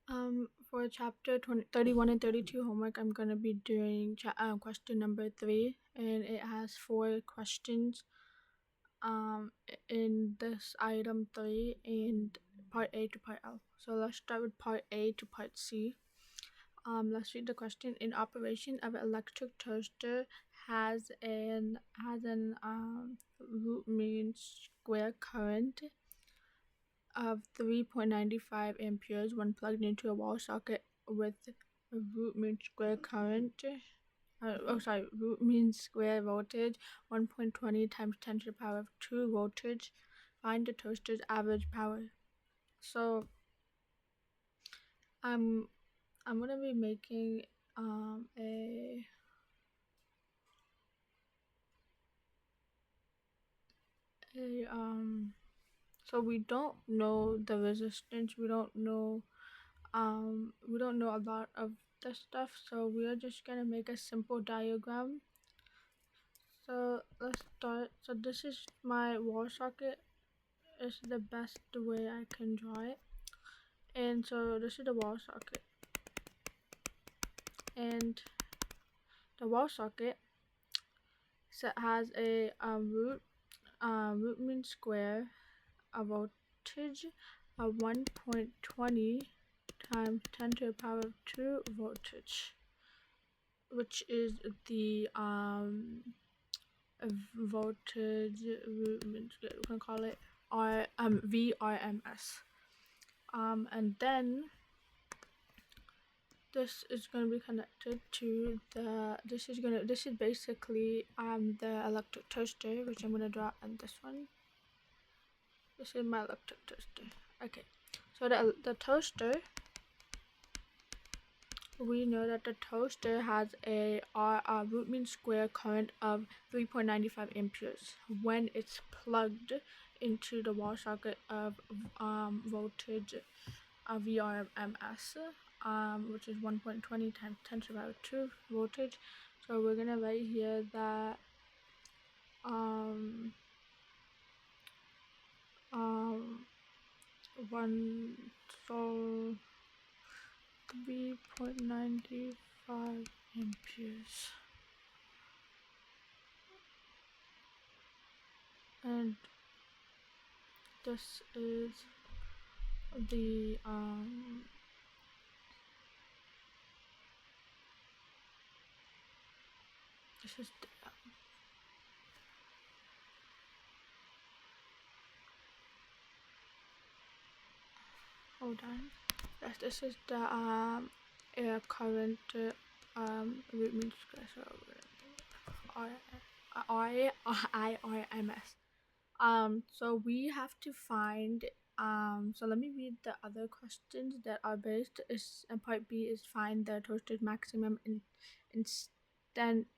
For chapter 31 and 32 homework, I'm going to be doing question number 3, and it has 4 questions in this item 3 and part A to part L. So let's start with part A to part C. Let's read the question. In operation of an electric toaster has an root mean square current of 3.95 amperes when plugged into a wall socket with a root mean square current. Root mean square voltage 1.20 times 10 to the power of 2 voltage. Find the toaster's average power. So I'm gonna be making so we don't know the resistance, we don't know a lot of the stuff, so we are just gonna make a simple diagram. So let's start. So this is my wall socket. It's the best way I can draw it. And so this is the wall socket, and the wall socket has a root mean square, a voltage of 1.20 times 10 to the power of 2 voltage, which is the voltage root mean square. We can call it VRMS. And then this is going to be connected to this is basically the electric toaster, which I'm going to draw on this one. This is my electric toaster. Okay, so the toaster, we know that the toaster has a root mean square current of 3.95 amperes when it's plugged into the wall socket of voltage VRMS, which is 1.20 times 10 to the power 2 voltage. So we're gonna write here that one so 3.95 amperes, and this is the this is the, hold on. Yes, this is the air current root mean square. So IRMS. So we have to find so let me read the other questions that are based. Is and part B is find the toaster's maximum instant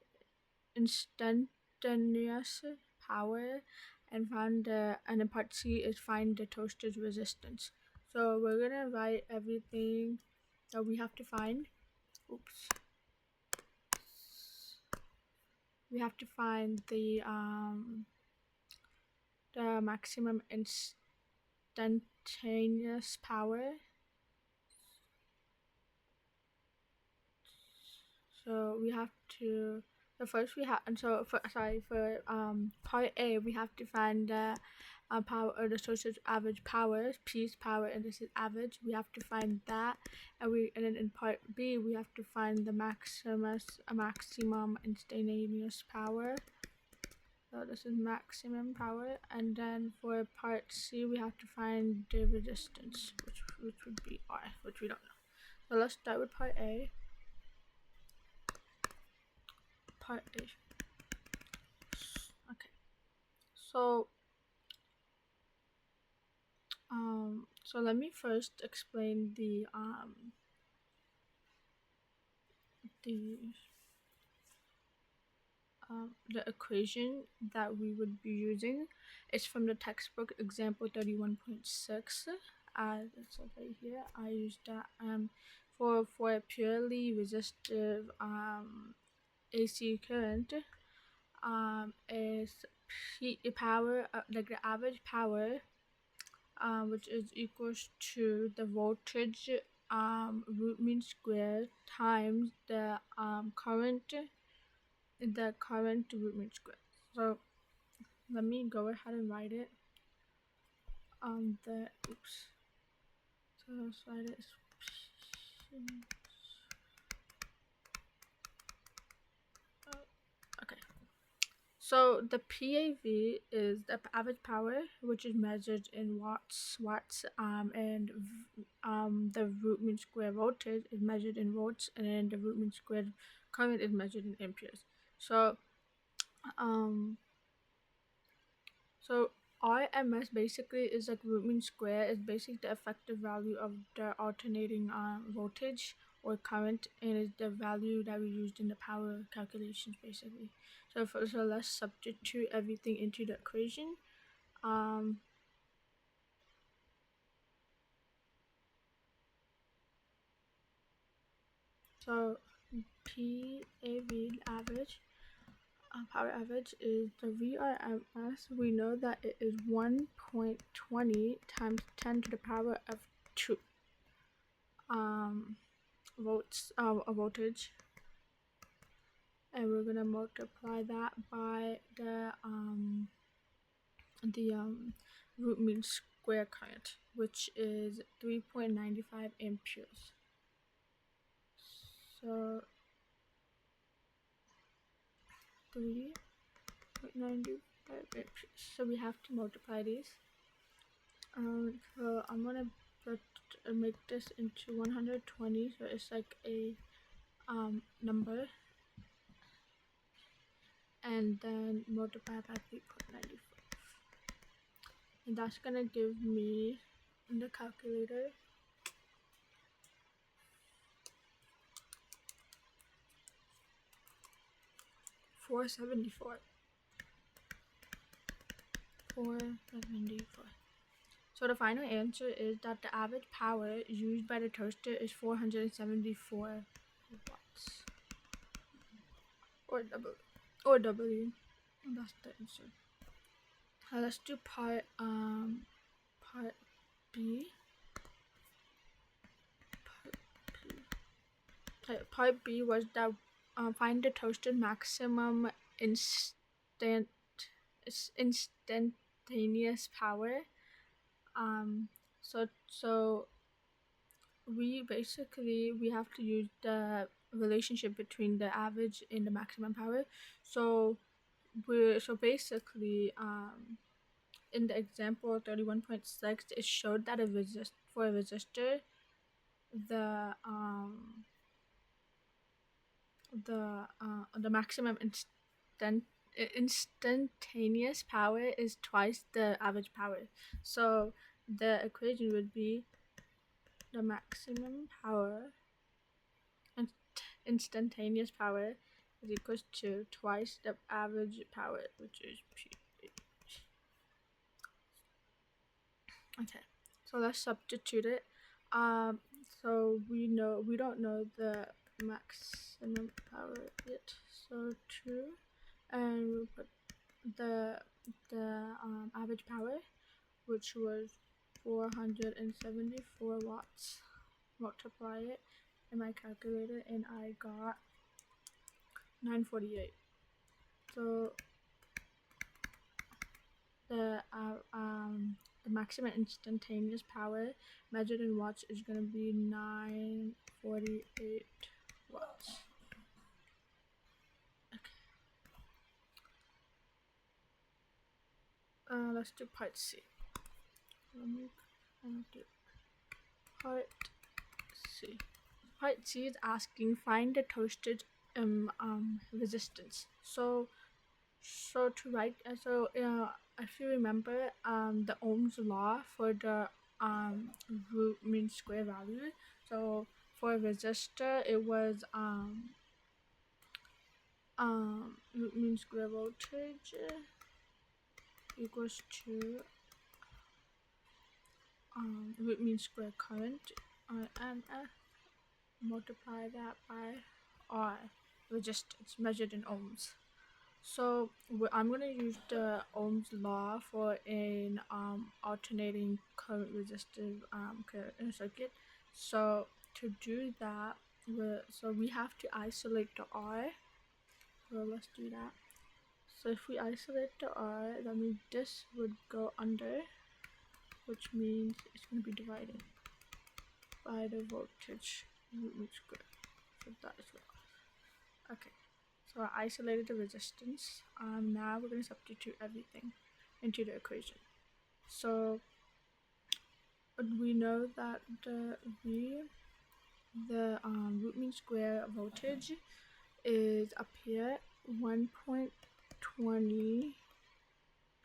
instantaneous power, and and in part C is find the toaster's resistance. So we're gonna write everything that we have to find. Oops. We have to find the maximum instantaneous power. So we have to first we have for part A we have to find the power, or the source's average power, P's power, and this is average. We have to find that, and then in part B we have to find the maximum instantaneous power. So this is maximum power, and then for part C we have to find the resistance, which would be R, which we don't know. So let's start with part A. Part A. Okay. So let me first explain the equation that we would be using. It's from the textbook example 31.6. It's right here. I used that for a purely resistive AC current is power, like the average power, which is equals to the voltage root mean square times the current root mean square. So let me go ahead and write it. So let's write it. Okay. So the PAV is the average power, which is measured in watts, and the root mean square voltage is measured in volts, and then the root mean square current is measured in amperes. So um so RMS basically is like root mean square is basically the effective value of the alternating voltage or current, and is the value that we used in the power calculations basically. So let's substitute everything into the equation. Um, so PAV average, power average is the VRMS. We know that it is 1.20 times 10 to the power of 2 volts, a voltage, and we're gonna multiply that by the root mean square current, which is 3.95 amperes. So 3.95 amperes. So we have to multiply these. So I'm gonna make this into 120. So it's like a number, and then multiply by 3.95. And that's gonna give me in the calculator 474. 474. So the final answer is that the average power used by the toaster is 474 watts, or W. That's the answer. Let's do part B. Part B was that find the toaster maximum instantaneous power. So we have to use the relationship between the average and the maximum power. So basically in the example 31.6, it showed that for a resistor, the maximum instantaneous power is twice the average power. So the equation would be the maximum power and instantaneous power is equals to twice the average power, which is P. Okay, so let's substitute it. So we don't know the maximum power yet. So 2, and we'll put the average power, which was 474 watts. Multiply it in my calculator, and I got 948. So the maximum instantaneous power measured in watts is going to be 948 watts. Okay. Let's do part C. Let me do part C. Part C is asking find the toasted resistance. So to write, if you remember the Ohm's law for the root mean square value. So for a resistor, it was root mean square voltage equals to root mean square current, and multiply that by R, resistance measured in ohms. So I'm going to use the Ohm's law for an alternating current resistive current circuit. So to do that, we have to isolate the R. So let's do that. So if we isolate the R, that means this would go under, which means it's going to be divided by the voltage root mean square. So that is what. Okay, so I isolated the resistance. Now we're going to substitute everything into the equation. So we know that the root mean square voltage is up here 1.20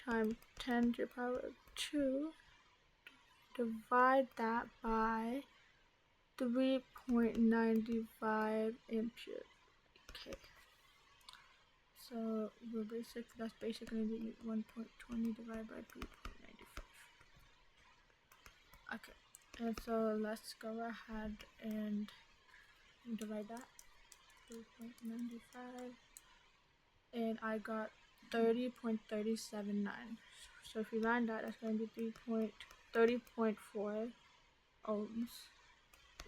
times 10 to the power of 2. Divide that by 3.95 ampere. Okay. So that's basically going to be 1.20 divided by 3.95. Okay. And so let's go ahead and divide that. 3.95. And I got 30.379. So if we round that, that's going to be 30.4 ohms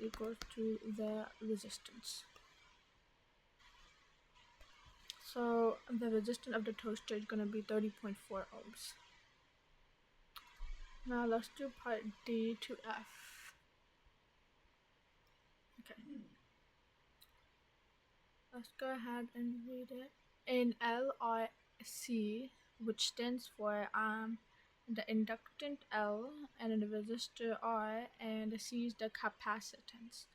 equals to the resistance. So the resistance of the toaster is going to be 30.4 ohms. Now let's do part D to F. Okay. Let's go ahead and read it. In LRC, which stands for the inductant L and the resistor R, and the C is the capacitance.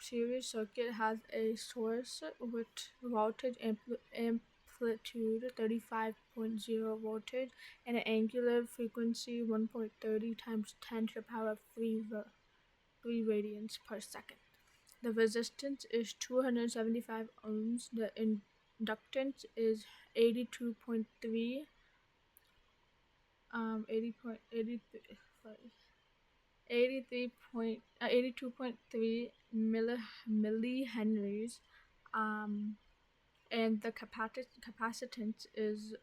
Series circuit has a source with voltage amplitude 35.0 voltage and an angular frequency 1.30 times 10 to the power of 3 radians per second. The resistance is 275 ohms. The inductance is 82.3 82.3 millihenries, and the capacitance is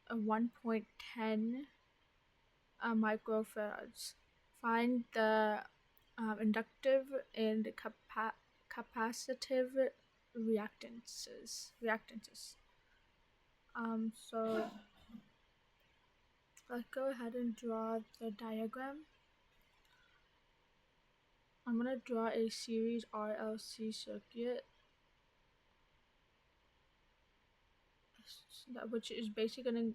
1.10 microfarads. Find the inductive and capacitive reactances. So let's go ahead and draw the diagram. I'm gonna draw a series RLC circuit, which is basically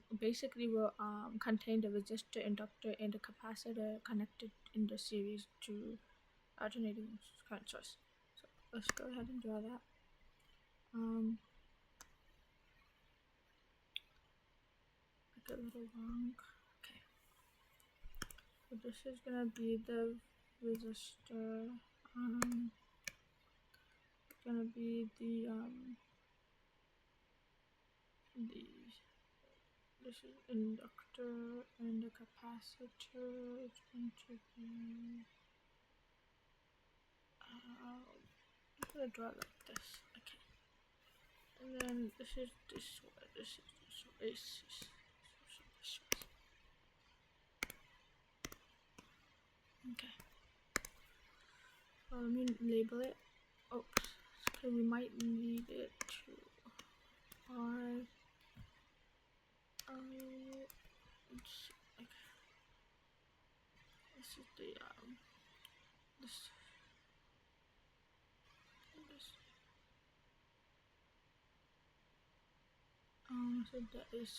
will contain the resistor, inductor, and the capacitor connected in the series to alternating current source. So let's go ahead and draw that. Like a little long. Okay. So this is gonna be the resistor. It's gonna be this is inductor, and the capacitor is going to be I'm gonna draw it like this. Okay. And then this is this one. This is this one. This is this one. Okay. Let me label it. Oops. Okay, we might need it to R. Let's see. Okay. This is the this. So the AC.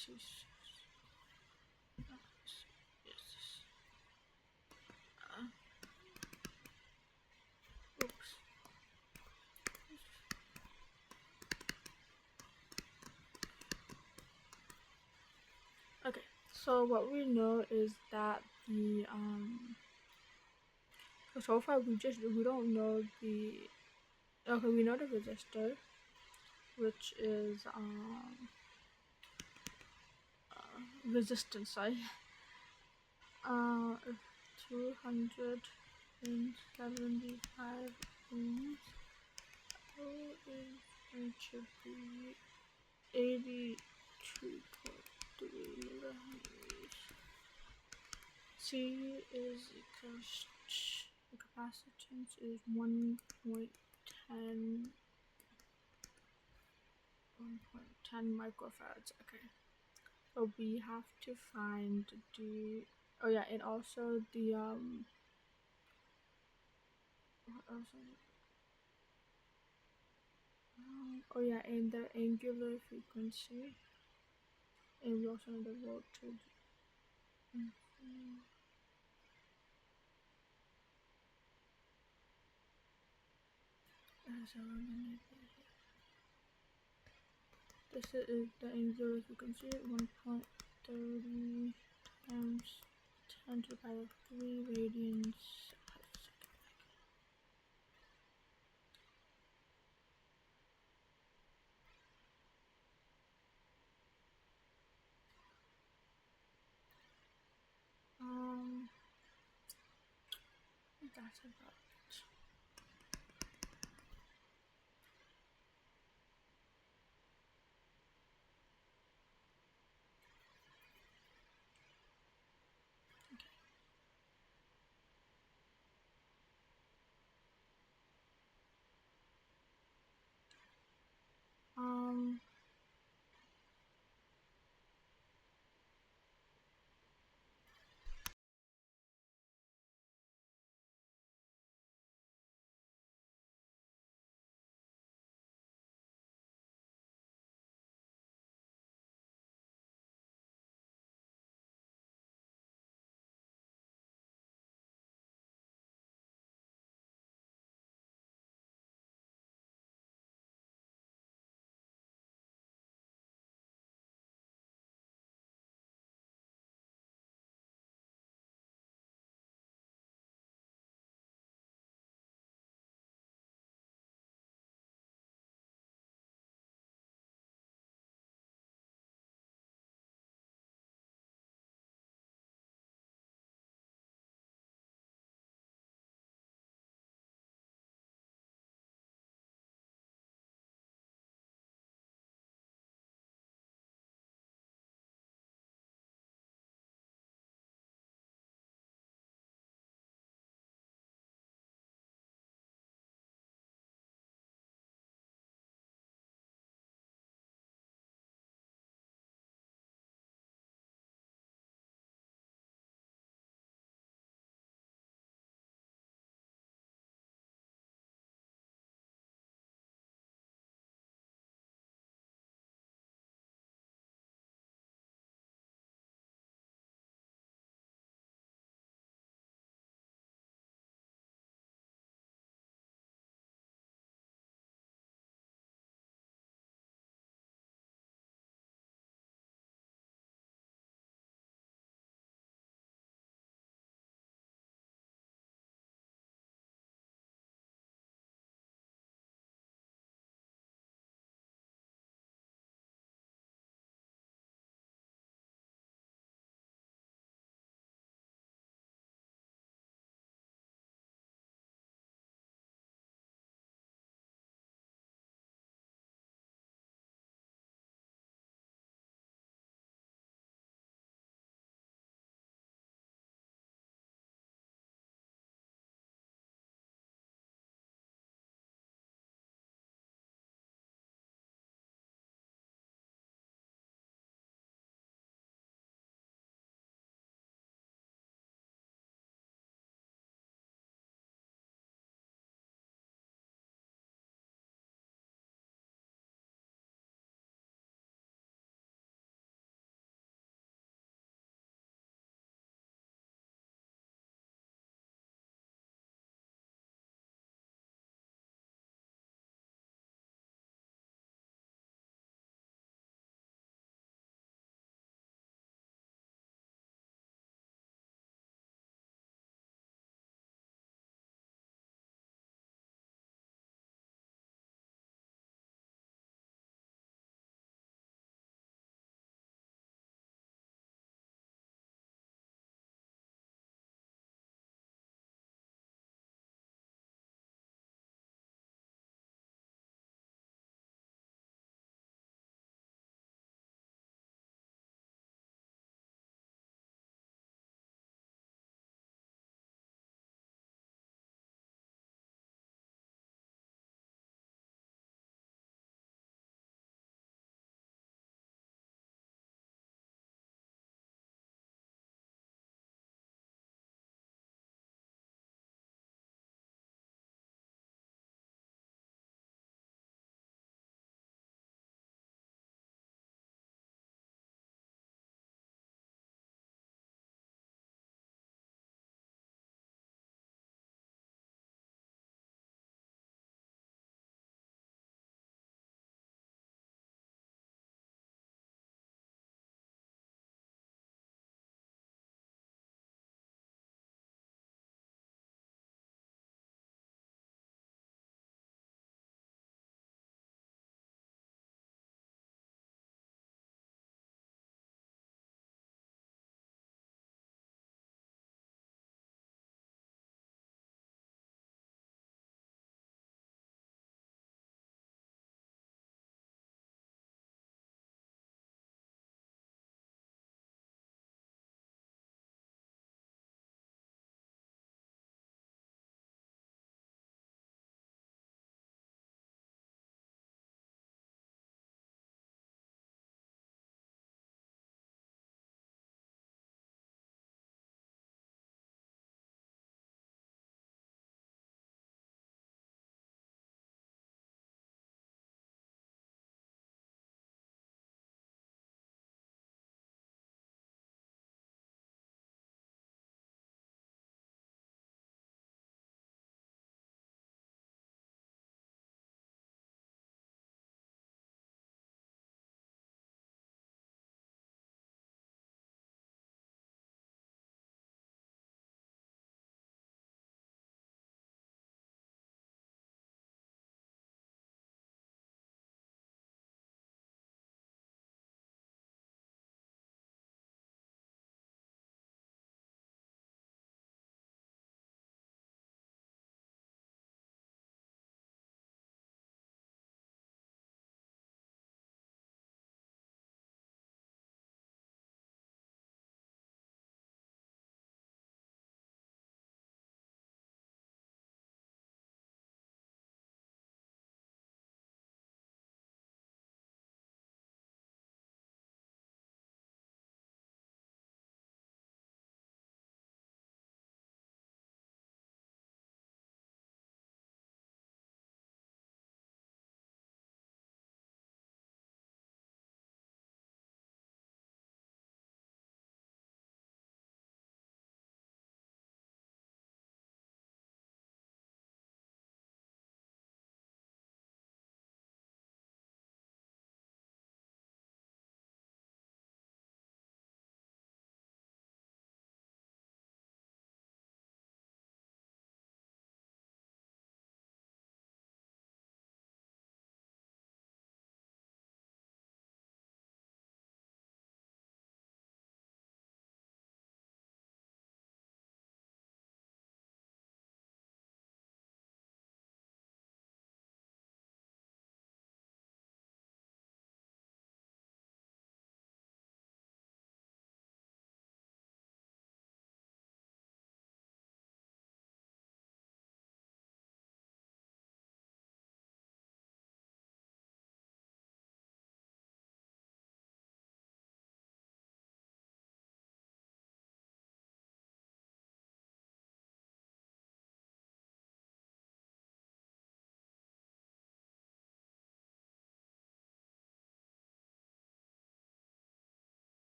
Oops. Okay, so what we know is that the so far we don't know the we know the resistor, which is resistance, sorry, 275 ohms. It should be 82.3 millihenries. C is equals the capacitance is 1.10 microfarads. Okay, so we have to find the, oh yeah, and also the what else is it? Oh yeah, and the angular frequency, and we also know the voltage. So this is the angular frequency, 1.30 times 10 to the power of 3 radians per second. That's about it.